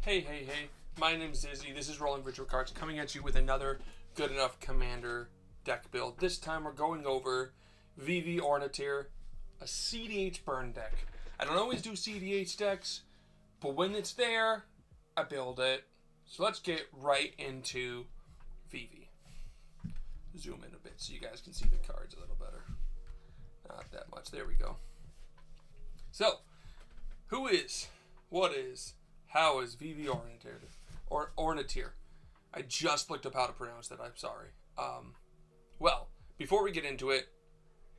Hey, my name's Izzy. This is Rolling Virtual Cards coming at you with another good enough Commander deck build. This time we're going over Vivi Ornitier, a CEDH burn deck. I don't always do CEDH decks, but when it's there, I build it. So let's get right into Vivi. Zoom in a bit so you guys can see the cards a little better. Not that much. There we go. So, who is, what is, how is Vivi Ornitier? Or Ornitier? I just looked up how to pronounce that. I'm sorry. Well, before we get into it,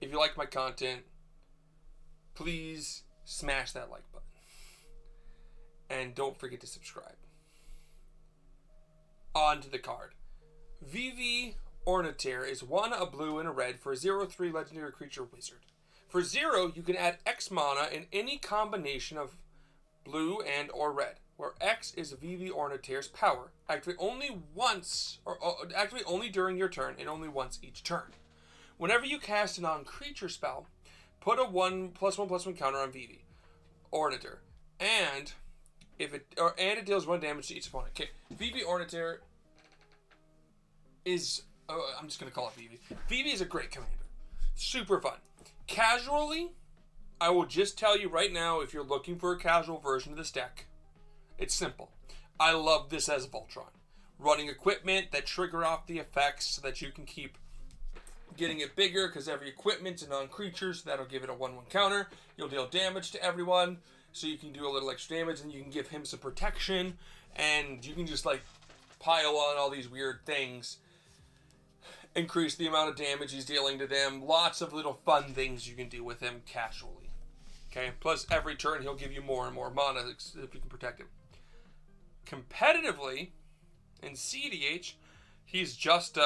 if you like my content, please smash that like button. And don't forget to subscribe. On to the card. Vivi Ornitier is 1, a blue, and a red for a 0/3 legendary creature wizard. For 0, you can add X mana in any combination of blue and or red, where X is Vivi Ornitier's power. Activate only once, or activate only during your turn, and only once each turn. Whenever you cast a non-creature spell, put a 1/1/1 counter on Vivi Ornitier, and it deals 1 damage to each opponent. Okay, Vivi Ornitier is I'm just gonna call it Vivi. Vivi is a great commander, super fun. Casually, I will just tell you right now, if you're looking for a casual version of this deck, it's simple. I love this as Voltron. Running equipment that trigger off the effects so that you can keep getting it bigger, because every equipment's a non-creature, so that'll give it a 1/1 counter. You'll deal damage to everyone, so you can do a little extra damage, and you can give him some protection, and you can just like pile on all these weird things. Increase the amount of damage he's dealing to them. Lots of little fun things you can do with him casually. Okay, plus every turn he'll give you more and more mana if you can protect him. Competitively, in CEDH, he's just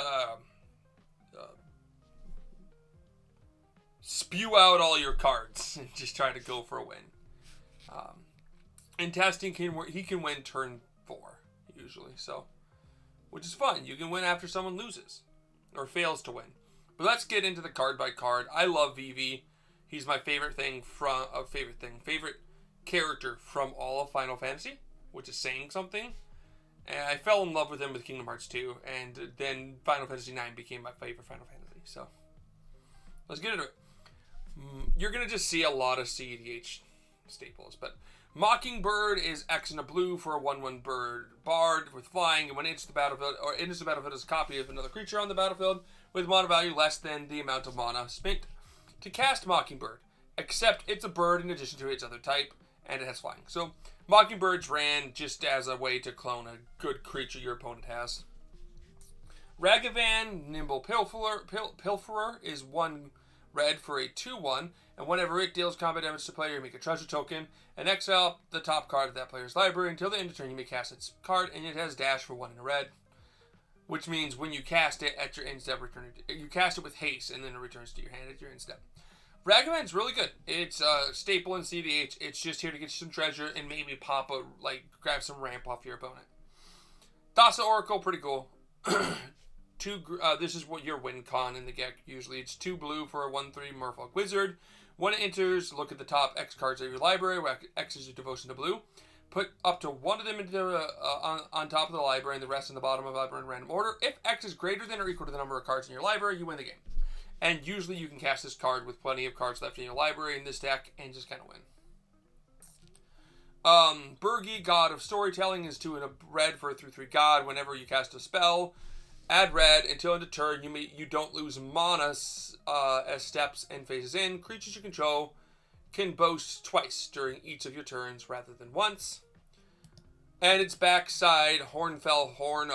spew out all your cards and just try to go for a win. In testing, he can win turn 4 usually, so which is fun. You can win after someone loses or fails to win. But let's get into the card by card. I love Vivi. He's my favorite character from all of Final Fantasy, which is saying something. And I fell in love with him with Kingdom Hearts 2, and then Final Fantasy 9 became my favorite Final Fantasy. So let's get into it. You're gonna just see a lot of CEDH staples, but Mockingbird is X and a blue for a 1/1 bird bard with flying, and when it enters the battlefield, is a copy of another creature on the battlefield with mana value less than the amount of mana spent to cast Mockingbird, except it's a bird in addition to its other type, and it has flying. So Mockingbirds ran just as a way to clone a good creature your opponent has. Ragavan, Nimble Pilferer is 1 red for a 2/1, and whenever it deals combat damage to a player, you make a treasure token and exile the top card of that player's library. Until the end of turn, you may cast its card, and it has dash for 1 in a red, which means when you cast it at your end step, you cast it with haste, and then it returns to your hand at your end step. Ragavan's really good. It's a staple in CEDH. It's just here to get you some treasure and maybe grab some ramp off your opponent. Thassa Oracle, pretty cool. This is what your win con in the deck usually. It's 2 blue for a 1/3 Merfolk Wizard. When it enters, look at the top X cards of your library, where X is your devotion to blue. Put up to 1 of them on top of the library and the rest on the bottom of the library in random order. If X is greater than or equal to the number of cards in your library, you win the game. And usually you can cast this card with plenty of cards left in your library in this deck and just kind of win. Burgi, God of Storytelling, is 2 and a red for a 3/3 god. Whenever you cast a spell, add red until end of turn. You don't lose mana as steps and phases in. Creatures you control can boast twice during each of your turns rather than once. And its backside, Hornfell, Horn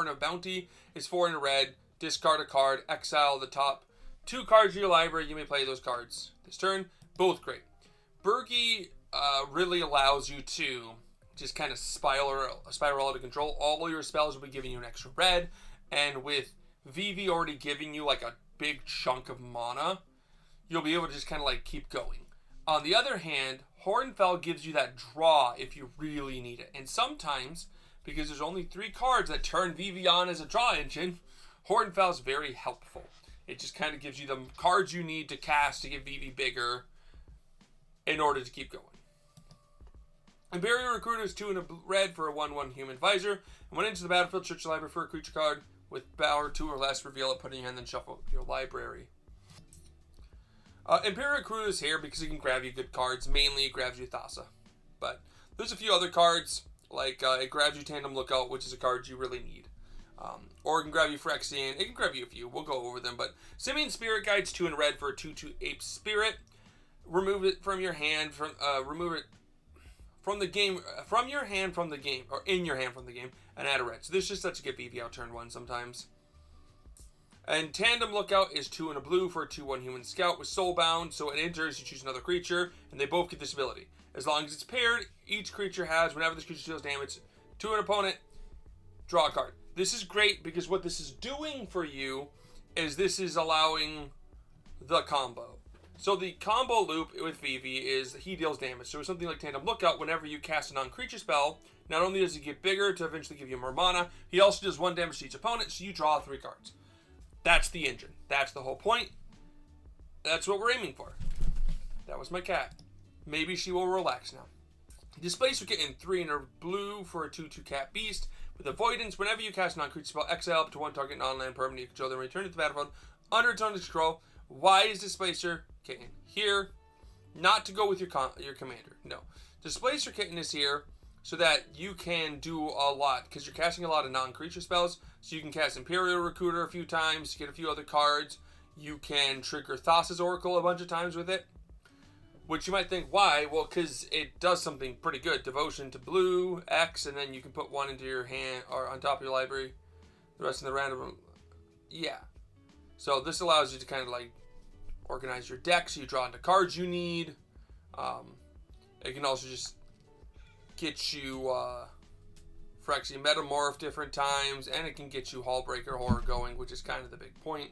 of Bounty, is 4 in a red. Discard a card, exile the top 2 cards of your library. You may play those cards this turn. Both great. Burgi really allows you to just kind of spiral out of control. All your spells will be giving you an extra red, and with Vivi already giving you like a big chunk of mana, you'll be able to just kind of like keep going. On the other hand, Hornfell gives you that draw if you really need it, and sometimes, because there's only 3 cards that turn Vivi on as a draw engine, Hornfell's very helpful. It just kind of gives you the cards you need to cast to get Vivi bigger in order to keep going. Imperial Recruiter is 2 and a red for a 1/1 human visor. And when into the battlefield, search your library for a creature card with power 2 or less, reveal it, put it in your hand, then shuffle your library. Imperial Recruiter is here because it can grab you good cards. Mainly it grabs you Thassa. But there's a few other cards, like it grabs you Tandem Lookout, which is a card you really need. Or it can grab you Phyrexian. It can grab you a few. We'll go over them. But Simian Spirit Guide's 2 in red for a 2/2 Ape Spirit. Remove it from your hand. Remove it from the game. From your hand from the game. Or in your hand from the game. And add a red. So this just lets you get Vivi out turn 1 sometimes. And Tandem Lookout is 2 and a blue for a 2/1 Human Scout with Soulbound. So it enters, you choose another creature. And they both get this ability. As long as it's paired, each creature has, whenever this creature deals damage to an opponent, draw a card. This is great because what this is doing for you is this is allowing the combo. So the combo loop with Vivi is he deals damage. So something like Tandem Lookout, whenever you cast a non-creature spell, not only does he get bigger to eventually give you more mana, he also does 1 damage to each opponent, so you draw 3 cards. That's the engine. That's the whole point. That's what we're aiming for. That was my cat. Maybe she will relax now. Displace Kitten 3 in a blue for a 2/2 cat beast. With Avoidance, whenever you cast a non-creature spell, exile up to 1 target non-land permanent you control, then return it to the battlefield under its own control. Why is Displacer Kitten here? Not to go with your commander. No. Displacer Kitten is here so that you can do a lot, because you're casting a lot of non-creature spells. So you can cast Imperial Recruiter a few times, get a few other cards. You can trigger Thassa's Oracle a bunch of times with it. Which you might think, why? Well, because it does something pretty good. Devotion to blue, X, and then you can put 1 into your hand, or on top of your library. The rest of the random, yeah. So this allows you to kind of like organize your deck, so you draw into cards you need. It can also just get you Phyrexian Metamorph different times, and it can get you Hullbreaker Horror going, which is kind of the big point.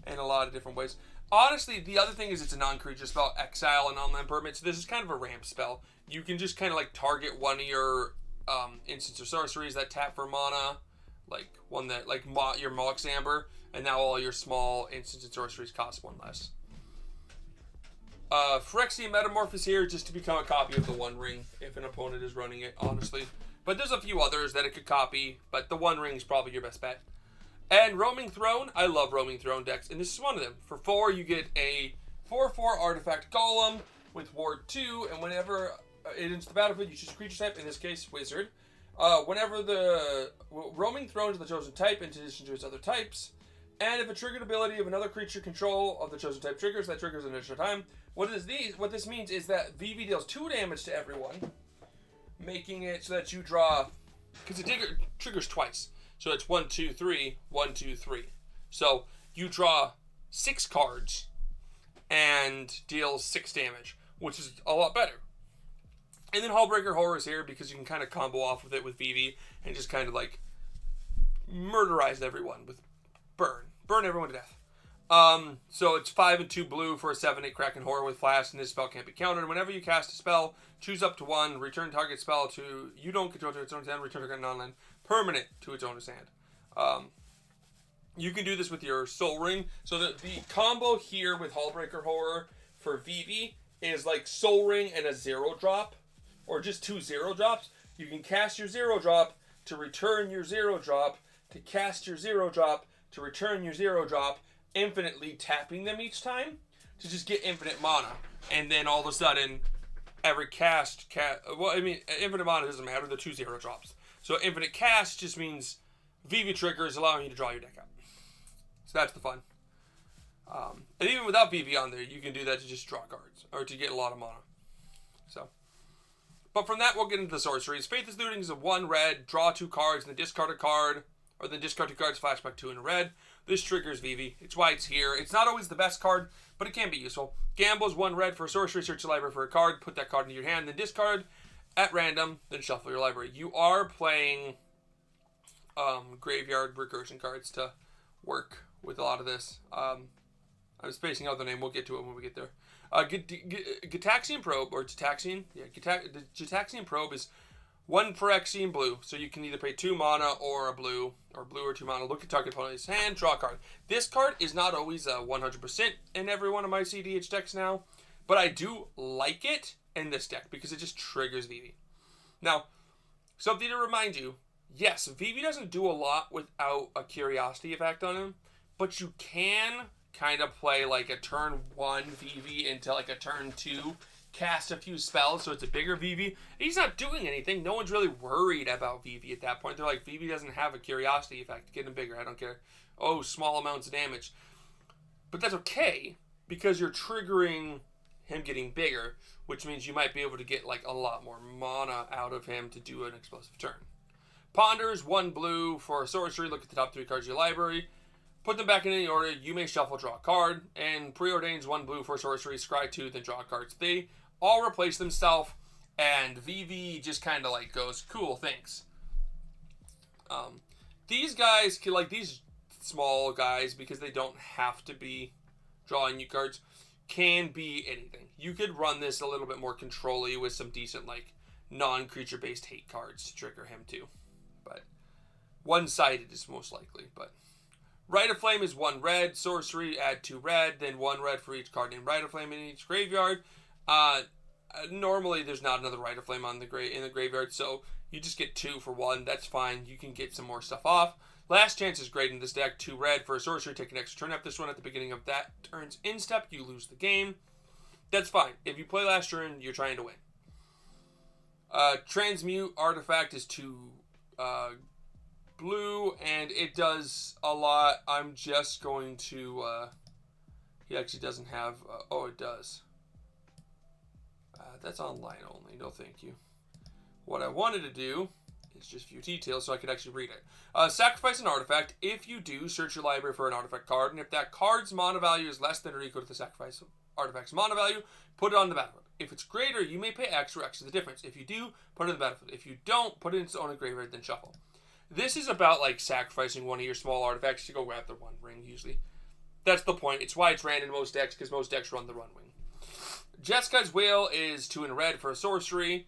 In a lot of different ways. Honestly, the other thing is it's a non-creature spell, exile and non-land permanent. So this is kind of a ramp spell. You can just kind of like target one of your instants or sorceries that tap for mana, like one that like your Mox Amber, and now all your small instants and sorceries cost 1 less. Phyrexian Metamorph is here just to become a copy of the One Ring if an opponent is running it, honestly. But there's a few others that it could copy, but the One Ring is probably your best bet. And Roaming Throne, I love Roaming Throne decks, and this is one of them. For 4, you get a 4/4 Artifact Golem with Ward 2, and whenever it enters the battlefield, you choose a creature type, in this case, Wizard. Whenever the Roaming Throne is the chosen type, in addition to its other types, and if a triggered ability of another creature control of the chosen type triggers, that triggers an additional time. What this means is that Vivi deals 2 damage to everyone, making it so that you draw, because it triggers twice. So it's 1, 2, 3, 1, 2, 3. So you draw 6 cards and deal 6 damage, which is a lot better. And then Hullbreaker Horror is here because you can kind of combo off with it with Vivi and just kind of like murderize everyone with burn everyone to death. So it's 5 and 2 blue for a 7/8 Kraken Horror with Flash, and this spell can't be countered. Whenever you cast a spell, choose up to 1, return target spell to you don't control to its own hand, return target non-land permanent to its owner's hand. You can do this with your Soul Ring. So the combo here with Hullbreaker Horror for Vivi is like Soul Ring and a 0-drop, or just 2 0-drops. You can cast your 0-drop to return your 0-drop, to cast your 0-drop, to return your 0-drop, infinitely tapping them each time to just get infinite mana. And then all of a sudden, every infinite mana doesn't matter, the 2 0-drops. So infinite cast just means Vivi triggers, allowing you to draw your deck out. So that's the fun. And even without Vivi on there, you can do that to just draw cards, or to get a lot of mana. So, but from that, we'll get into the sorceries. Faithless Looting is a 1 red, draw 2 cards, and then discard a card, or then discard 2 cards, flashback 2 in a red. This triggers Vivi. It's why it's here. It's not always the best card, but it can be useful. Gamble is 1 red for a sorcery, search your library for a card, put that card into your hand, then discard at random, then shuffle your library. You are playing graveyard recursion cards to work with a lot of this. I'm spacing out the name. We'll get to it when we get there. Gitaxian Probe, or Gitaxian. Yeah, the Gitaxian Probe is 1 Phyrexian blue. So you can either pay 2 mana or a blue, or blue or 2 mana. Look at target opponent's hand, draw a card. This card is not always 100% in every one of my CEDH decks now. But I do like it in this deck because it just triggers Vivi. Now, something to remind you, yes, Vivi doesn't do a lot without a curiosity effect on him, but you can kind of play like a turn 1 Vivi into like a turn 2, cast a few spells so it's a bigger Vivi. He's not doing anything. No one's really worried about Vivi at that point. They're like, Vivi doesn't have a curiosity effect. Get him bigger. I don't care. Oh, small amounts of damage. But that's okay because you're triggering him getting bigger, which means you might be able to get like a lot more mana out of him to do an explosive turn. Ponders, 1 blue for a sorcery. Look at the top 3 cards of your library. Put them back in any order. You may shuffle, draw a card. And preordains, 1 blue for a sorcery. Scry 2, then draw cards. They all replace themselves, and Vivi just kind of like goes, cool, thanks. These guys, like these small guys, because they don't have to be drawing you cards, can be anything. You could run this a little bit more control-y with some decent like non-creature based hate cards to trigger him too. But one-sided is most likely. But Rite of Flame is 1 red, sorcery, add 2 red, then 1 red for each card named Rite of Flame in each graveyard. Normally there's not another Rite of Flame on the in the graveyard, so you just get 2 for 1. That's fine. You can get some more stuff off. Last Chance is great in this deck. 2 red for a sorcery. Take an extra turn. If this one at the beginning of that turn's instep, you lose the game. That's fine. If you play last turn, you're trying to win. Transmute artifact is 2 blue, and it does a lot. I'm just going to... he actually doesn't have... oh, it does. That's online only. No, thank you. What I wanted to do is just view details so I could actually read it. Sacrifice an artifact. If you do, search your library for an artifact card, and if that card's mana value is less than or equal to the sacrifice artifact's mana value, put it on the battlefield. If it's greater, you may pay X or X is the difference. If you do, put it on the battlefield. If you don't, put it in its own graveyard, then shuffle. This is about like sacrificing one of your small artifacts to go grab the Run Ring, usually. That's the point. It's why it's ran in most decks, because most decks run the Run Ring. Jeskai Whale is 2 in red for a sorcery.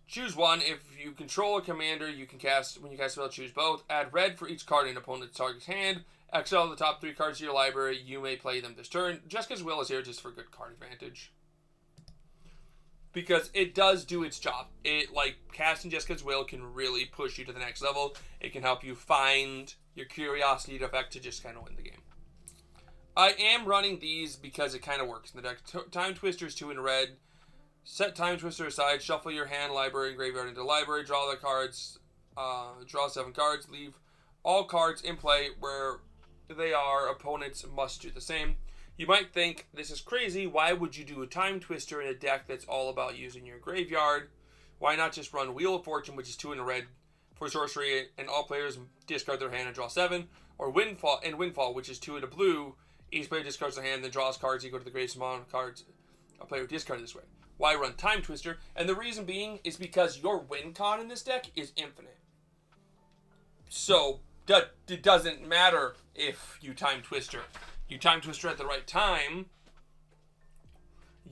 Choose 1. If you control a commander, you can cast, when you cast a spell, choose both. Add red for each card in opponent's target's hand. Exile the top 3 cards of your library. You may play them this turn. Jeskai Whale is here just for good card advantage. Because it does do its job. It, like, casting Jeskai Whale can really push you to the next level. It can help you find your curiosity effect to just kind of win the game. I am running these because it kind of works in the deck. Time Twister's 2 in red. Set Time Twister aside. Shuffle your hand, library, and graveyard into the library. Draw the cards. Draw 7 cards. Leave all cards in play where they are. Opponents must do the same. You might think, this is crazy. Why would you do a Time Twister in a deck that's all about using your graveyard? Why not just run Wheel of Fortune, which is 2 in red for sorcery, and all players discard their hand and draw 7? Or Windfall, which is 2 in a blue. Each player discards their hand, then draws cards equal to the greatest amount of cards a player discarded this way. Why run Time Twister? And the reason being is because your win con in this deck is infinite. So, it doesn't matter if you Time Twister. You Time Twister at the right time,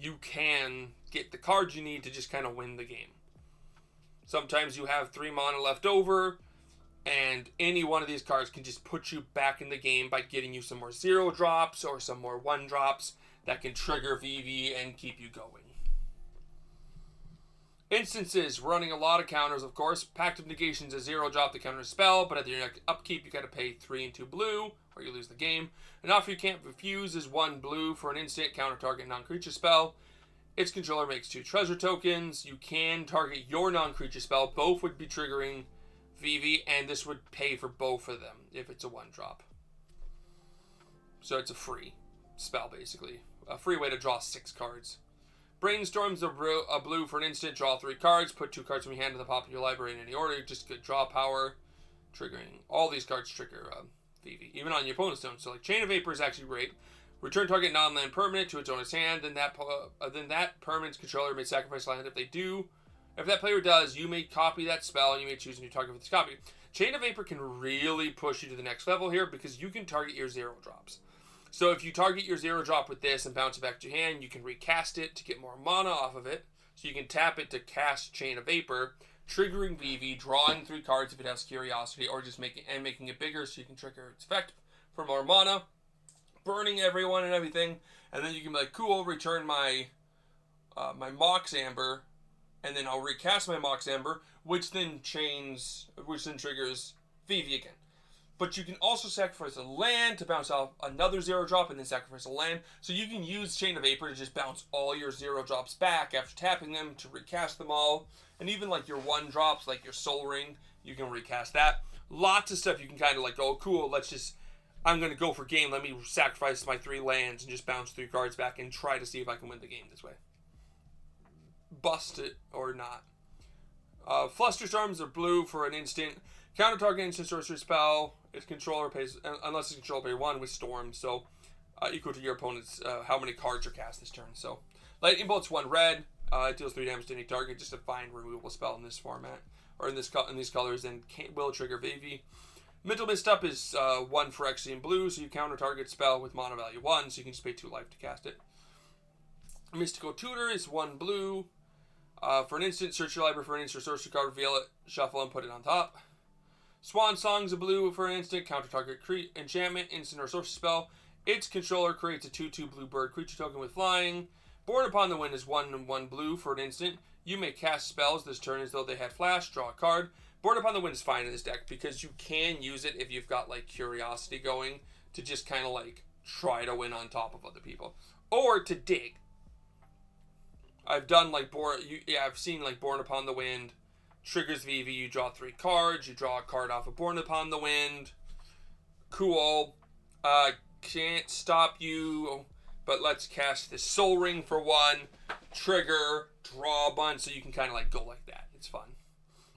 you can get the cards you need to just kind of win the game. Sometimes you have 3 mana left over, and any one of these cards can just put you back in the game by getting you some more 0 drops or some more 1 drops that can trigger Vivi and keep you going. Instances, running a lot of counters, of course. Pact of Negation's a 0 drop to counter a spell, but at the upkeep you gotta pay 3 and 2 blue, or you lose the game. An offer you can't refuse is 1 blue for an instant counter target non-creature spell. Its controller makes 2 treasure tokens. You can target your non-creature spell. Both would be triggering Vivi, and this would pay for both of them if it's a 1 drop. So it's a free spell, basically. A free way to draw 6 cards. Brainstorm's a blue for an instant, draw 3 cards, put 2 cards from your hand to the top of your library in any order, just get draw power, triggering. All these cards trigger Vivi, even on your opponent's turn. So like Chain of Vapor is actually great. Return target non-land permanent to its owner's hand, then that permanent's controller may sacrifice land. If that player does, you may copy that spell, and you may choose a new target for this copy. Chain of Vapor can really push you to the next level here, because you can target your 0 drops. So if you target your 0 drop with this and bounce it back to your hand, you can recast it to get more mana off of it. So you can tap it to cast Chain of Vapor, triggering Vivi, drawing 3 cards if it has Curiosity, or just making it bigger so you can trigger its effect for more mana, burning everyone and everything. And then you can be like, cool, return my my Mox Amber, and then I'll recast my Mox Amber, which then triggers Vivi again. But you can also sacrifice a land to bounce off another 0-drop and then sacrifice a land. So you can use Chain of Vapor to just bounce all your 0-drops back after tapping them to recast them all. And even like your 1-drops, like your Soul Ring, you can recast that. Lots of stuff you can kind of like, oh cool, I'm going to go for game. Let me sacrifice my 3 lands and just bounce 3 cards back and try to see if I can win the game this way. Bust it or not. Flusterstorms are blue for an instant. Counter target instant sorcery spell. Its controller pays, unless its controller pays 1 with Storm, so equal to your opponent's how many cards are cast this turn. So Lightning Bolt's 1 red. It deals 3 damage to any target. Just a fine removable spell in this format, or in these colors, and will trigger Vivi. Mental Misstep is 1 for Phyrexian blue, so you counter target spell with mana value 1, so you can just pay 2 life to cast it. Mystical Tutor is 1 blue. For an instant, search your library for an instant sorcery card, reveal it, shuffle, and put it on top. Swan Song's a blue for an instant, counter target enchantment, instant or sorcery spell. Its controller creates a 2/2 blue bird creature token with flying. Born Upon the Wind is 1/1 blue for an instant. You may cast spells this turn as though they had flash, draw a card. Born Upon the Wind is fine in this deck because you can use it if you've got like Curiosity going to just kind of like try to win on top of other people. Or to dig. I've done like I've seen like Born Upon the Wind triggers Vivi, you draw 3 cards, you draw a card off of Born Upon the Wind. Cool. Can't stop you, but let's cast this Soul Ring for 1. Trigger, draw a bunch, so you can kind of like go like that. It's fun.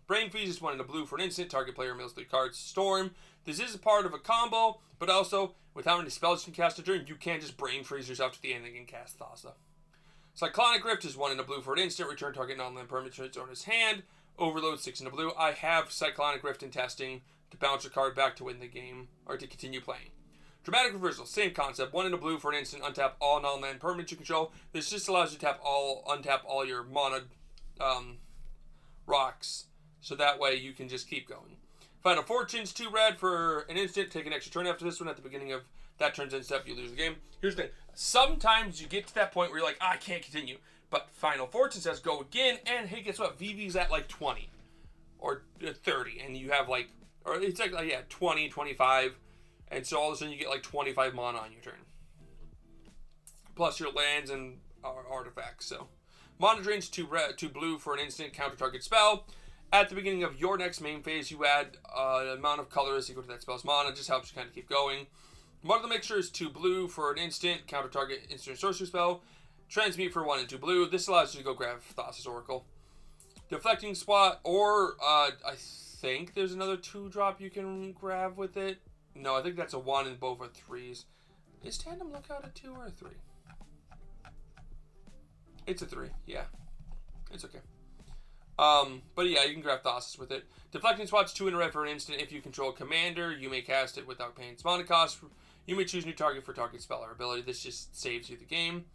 Brain Freeze is 1 in a blue for an instant. Target player mills 3 cards. Storm. This is a part of a combo, but also with how many spells you can cast a turn, you can just Brain Freeze yourself to the end and cast Thassa. Cyclonic Rift is 1 in a blue for an instant. Return target non-land permanent to its owner's hand. Overload 6 in a blue. I have Cyclonic Rift in testing to bounce a card back to win the game, or to continue playing. Dramatic Reversal, same concept. 1 in a blue for an instant. Untap all non-land permanents you control. This just allows you to untap all your mana rocks, so that way you can just keep going. Final Fortune's 2 red for an instant. Take an extra turn after this one. At the beginning of that turn's end step, you lose the game. Here's the thing. Sometimes you get to that point where you're like, I can't continue. But Final Fortune says go again, and hey, guess what? Vivi's at like 20 or 30, and you have like, or it's like 20, 25, and so all of a sudden you get like 25 mana on your turn. Plus your lands and artifacts. So Mana Drain's 2 blue for an instant, counter target spell. At the beginning of your next main phase, you add an amount of colors equal to that spell's mana. Just helps you kind of keep going. Mother the Mixture is 2 blue for an instant, counter target instant sorcery spell. Transmute for 1 and 2 blue. This allows you to go grab Thassa's Oracle. Deflecting Spot, or I think there's another 2-drop you can grab with it. No, I think that's a 1 and both are 3s. Is Tandem Lookout a 2 or a 3? It's a 3, yeah. It's okay. But yeah, you can grab Thassa's with it. Deflecting Spot's 2 in a red for an instant. If you control a commander, you may cast it without paying its mana cost. You may choose new target for target spell or ability. This just saves you the game.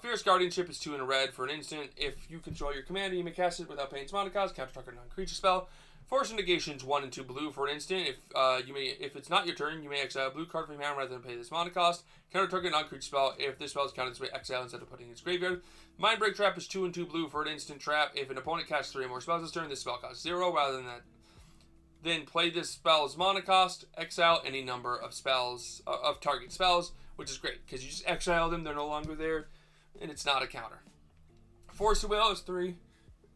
Fierce Guardianship is 2 in a red for an instant. If you control your commander, you may cast it without paying its mana cost. Counter target non-creature spell. Force of Negation is 1 and 2 blue for an instant. If it's not your turn, you may exile a blue card from your hand rather than pay this mana cost. Counter target non-creature spell. If this spell is counted as exile instead of putting it in its graveyard. Mindbreak Trap is 2 and 2 blue for an instant trap. If an opponent casts 3 or more spells this turn, this spell costs 0 rather than that. Then play this spell's mana cost. Exile any number of spells of target spells, which is great because you just exile them; they're no longer there, and it's not a counter. Force of Will is 3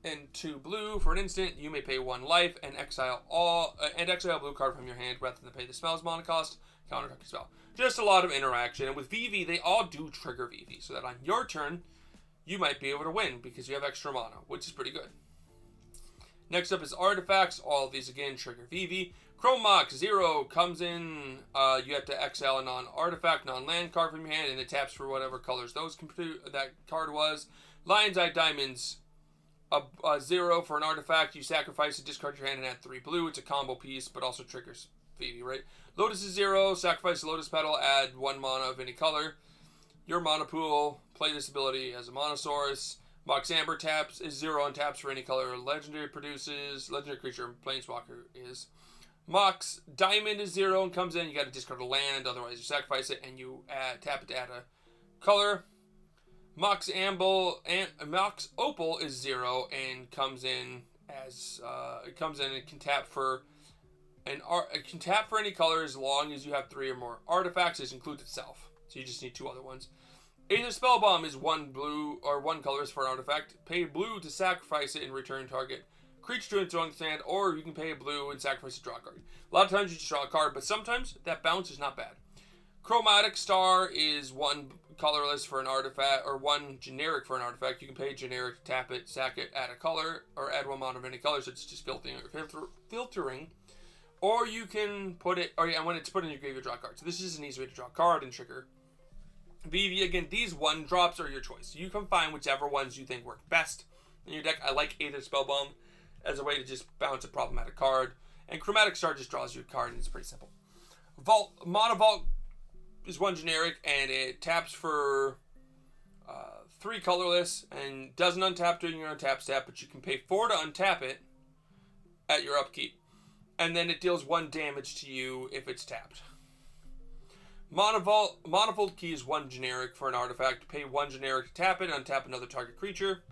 and 2 blue for an instant. You may pay 1 life and exile a blue card from your hand rather than pay the spell's mana cost. Counter target spell. Just a lot of interaction, and with Vivi, they all do trigger Vivi, so that on your turn, you might be able to win because you have extra mana, which is pretty good. Next up is Artifacts. All of these again trigger Vivi. Chrome Mox 0 comes in. You have to exile a non-artifact, non-land card from your hand, and it taps for whatever colors that card was. Lion's Eye Diamonds, a 0 for an artifact. You sacrifice it, discard your hand, and add 3 blue. It's a combo piece, but also triggers Vivi, right? Lotus is 0. Sacrifice the Lotus Petal, add 1 mana of any color. Your mana pool, play this ability as a mana source. Mox Amber taps is 0 and taps for any color legendary creature Planeswalker is. Mox Diamond is 0 and comes in. You got to discard a land, otherwise you sacrifice it and you tap it to add a color. Mox Opal is 0 and comes in as it can tap for it can tap for any color as long as you have 3 or more artifacts. This includes itself, so you just need 2 other ones. Aether Spellbomb is 1 blue or 1 colorless for an artifact. Pay blue to sacrifice it and return target creature to its own stand, or you can pay a blue and sacrifice a draw card. A lot of times you just draw a card, but sometimes that bounce is not bad. Chromatic Star is 1 colorless for an artifact, or 1 generic for an artifact. You can pay generic, tap it, sack it, add a color, or add 1 mana of any color, so it's just filtering. Or you can put it, and when it's put in your graveyard, draw a card. So this is an easy way to draw a card and trigger Vivi. Again, these 1-drops are your choice. You can find whichever ones you think work best in your deck. I like Aether Spellbomb as a way to just bounce a problematic card. And Chromatic Star just draws you a card, and it's pretty simple. Mana Vault is 1 generic, and it taps for 3 colorless, and doesn't untap during your untap step, but you can pay 4 to untap it at your upkeep. And then it deals 1 damage to you if it's tapped. Manifold Key is 1 generic for an artifact. Pay 1 generic to tap it, untap another target creature.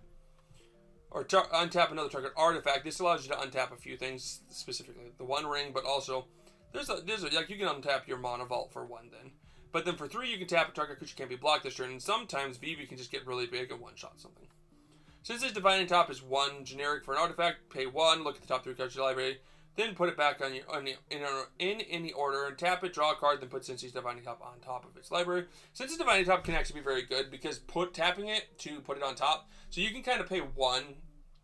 Or untap another target artifact. This allows you to untap a few things, specifically the One Ring, but also there's like you can untap your Mana Vault for 1 then. But then for 3 you can tap a target creature can't be blocked this turn, and sometimes Vivi can just get really big and one-shot something. Since this Divining Top is 1 generic for an artifact, pay 1, look at the top 3 cards of your library, then put it back in any order and tap it, draw a card, then put Cincy's Divining Top on top of its library. Cincy's Divining Top can actually be very good because tapping it to put it on top, so you can kind of pay 1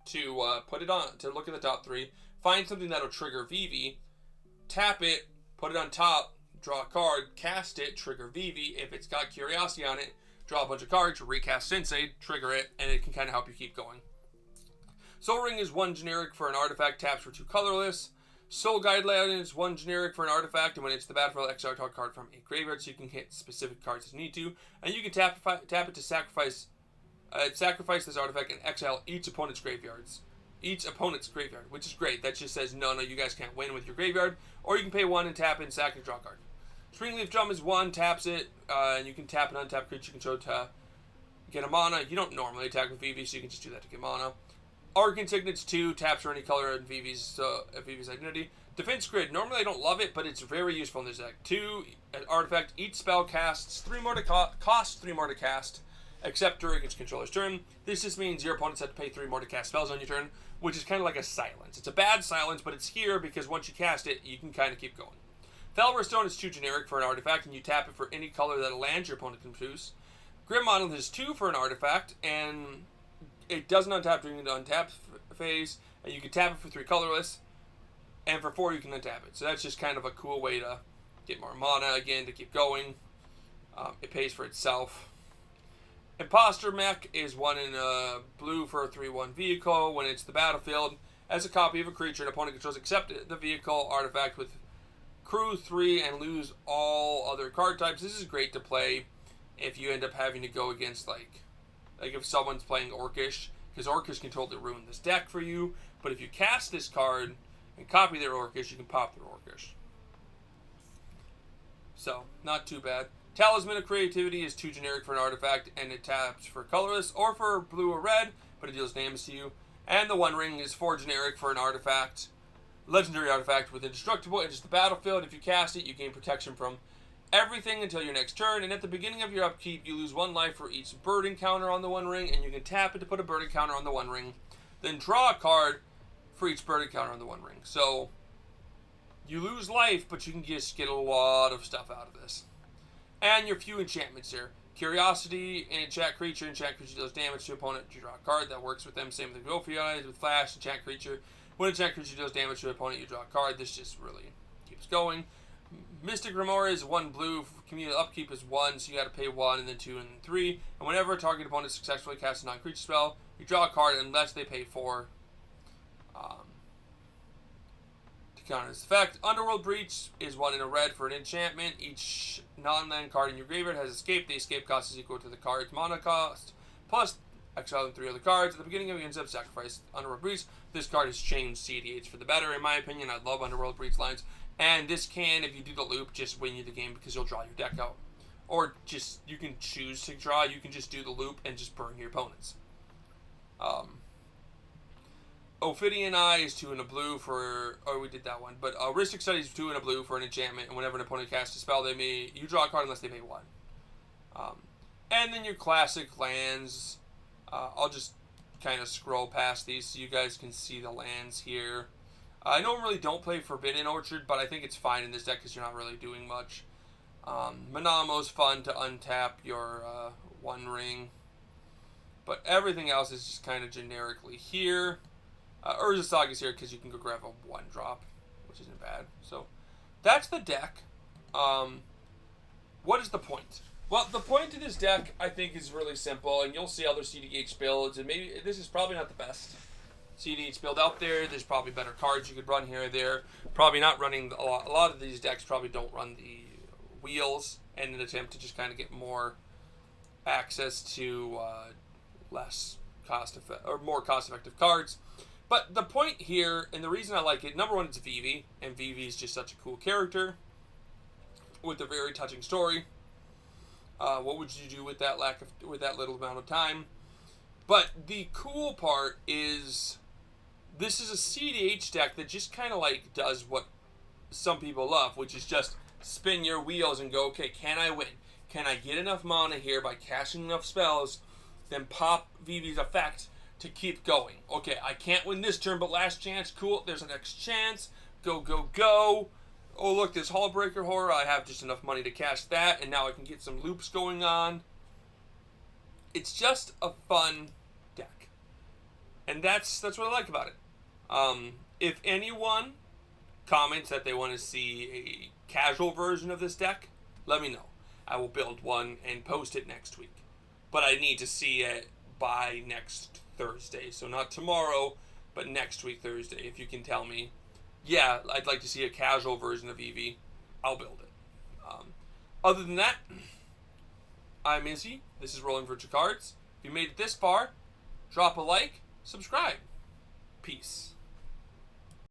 to put it on, to look at the top 3, find something that'll trigger Vivi, tap it, put it on top, draw a card, cast it, trigger Vivi. If it's got Curiosity on it, draw a bunch of cards, recast Sensei, trigger it, and it can kind of help you keep going. Soul Ring is 1 generic for an artifact, taps for 2 colorless. Soul Guide Layout is 1 generic for an artifact, and when it's the battlefield, exile a card from a graveyard, so you can hit specific cards as you need to. And you can tap it to sacrifice this artifact and exile each opponent's graveyard, which is great. That just says, no, you guys can't win with your graveyard. Or you can pay 1 and tap it and sack and draw a card. Springleaf Drum is 1, taps it, and you can tap an untap creature control to get a mana. You don't normally attack with Vivi, so you can just do that to get mana. Arcane Signet's 2, taps for any color in Vivi's identity. Defense Grid, normally I don't love it, but it's very useful in this deck. 2, an artifact, each spell costs 3 more to costs 3 more to cast, except during its controller's turn. This just means your opponents have to pay 3 more to cast spells on your turn, which is kind of like a silence. It's a bad silence, but it's here because once you cast it, you can kind of keep going. Felber Stone is 2 generic for an artifact, and you tap it for any color that a land your opponent can produce. Grim Monolith is 2 for an artifact, and it doesn't untap during the untap phase, and you can tap it for 3 colorless, and for 4 you can untap it. So that's just kind of a cool way to get more mana again to keep going. It pays for itself. Imposter Mech is 1 in blue for a 3/1 vehicle. When it's the battlefield, as a copy of a creature an opponent controls, except the vehicle artifact with crew 3 and lose all other card types. This is great to play if you end up having to go against like if someone's playing Orcish, because Orcish can totally ruin this deck for you. But if you cast this card and copy their Orcish, you can pop their Orcish. So, not too bad. Talisman of Creativity is 2 generic for an artifact, and it taps for colorless or for blue or red, but it deals damage to you. And the One Ring is 4 generic for an artifact, legendary artifact with indestructible. It's just the battlefield. If you cast it, you gain protection from everything until your next turn, and at the beginning of your upkeep, you lose 1 life for each bird encounter on the One Ring, and you can tap it to put a bird encounter on the One Ring, then draw a card for each bird encounter on the One Ring. So, you lose life, but you can just get a lot of stuff out of this. And your few enchantments here. Curiosity, enchant creature deals damage to opponent, you draw a card, that works with them. Same with the Ophionides, with Flash, enchant creature. When enchant creature deals damage to opponent, you draw a card. This just really keeps going. Mystic Remora is 1 blue, communal upkeep is 1, so you gotta pay 1, and then 2, and then 3. And whenever a target opponent successfully casts a non-creature spell, you draw a card unless they pay 4 to counter this effect. Underworld Breach is 1 in a red for an enchantment. Each non-land card in your graveyard has escape. The escape cost is equal to the card's mana cost, plus exile 3 other cards. At the beginning of your end-step, sacrifice Underworld Breach. This card has changed CEDH for the better, in my opinion. I love Underworld Breach lines. And this can, if you do the loop, just win you the game because you'll draw your deck out. Or just, you can choose to draw. You can just do the loop and just burn your opponents. Ophidian Eye is 2 and a blue for... Oh, we did that one. But Rhystic Study is 2 and a blue for an enchantment. And whenever an opponent casts a spell, you draw a card unless they pay 1. And then your classic lands. I'll just kind of scroll past these so you guys can see the lands here. I normally don't play Forbidden Orchard, but I think it's fine in this deck because you're not really doing much. Manamo's fun to untap your One Ring. But everything else is just kind of generically here. Urza Saga's here because you can go grab a 1-drop, which isn't bad. So that's the deck. What is the point? Well, the point of this deck, I think, is really simple, and you'll see other CDH builds, and maybe this is probably not the best CDH build out there. There's probably better cards you could run here or there. Probably not running a lot of these decks probably don't run the wheels in an attempt to just kind of get more access to more cost-effective cards. But the point here, and the reason I like it, number one, it's Vivi, and Vivi is just such a cool character with a very touching story. What would you do with that little amount of time? But the cool part is this is a CDH deck that just kind of like does what some people love, which is just spin your wheels and go, okay, can I win? Can I get enough mana here by casting enough spells, then pop Vivi's effect to keep going? Okay, I can't win this turn, but last chance, cool, there's a next chance, go, go, go. Oh, look, this Hullbreaker Horror, I have just enough money to cast that, and now I can get some loops going on. It's just a fun deck. And that's what I like about it. If anyone comments that they want to see a casual version of this deck, let me know. I will build one and post it next week. But I need to see it by next Thursday. So not tomorrow, but next week Thursday. If you can tell me, yeah, I'd like to see a casual version of Vivi, I'll build it. Other than that, I'm Izzy. This is Rolling Virtual Cards. If you made it this far, drop a like, subscribe. Peace.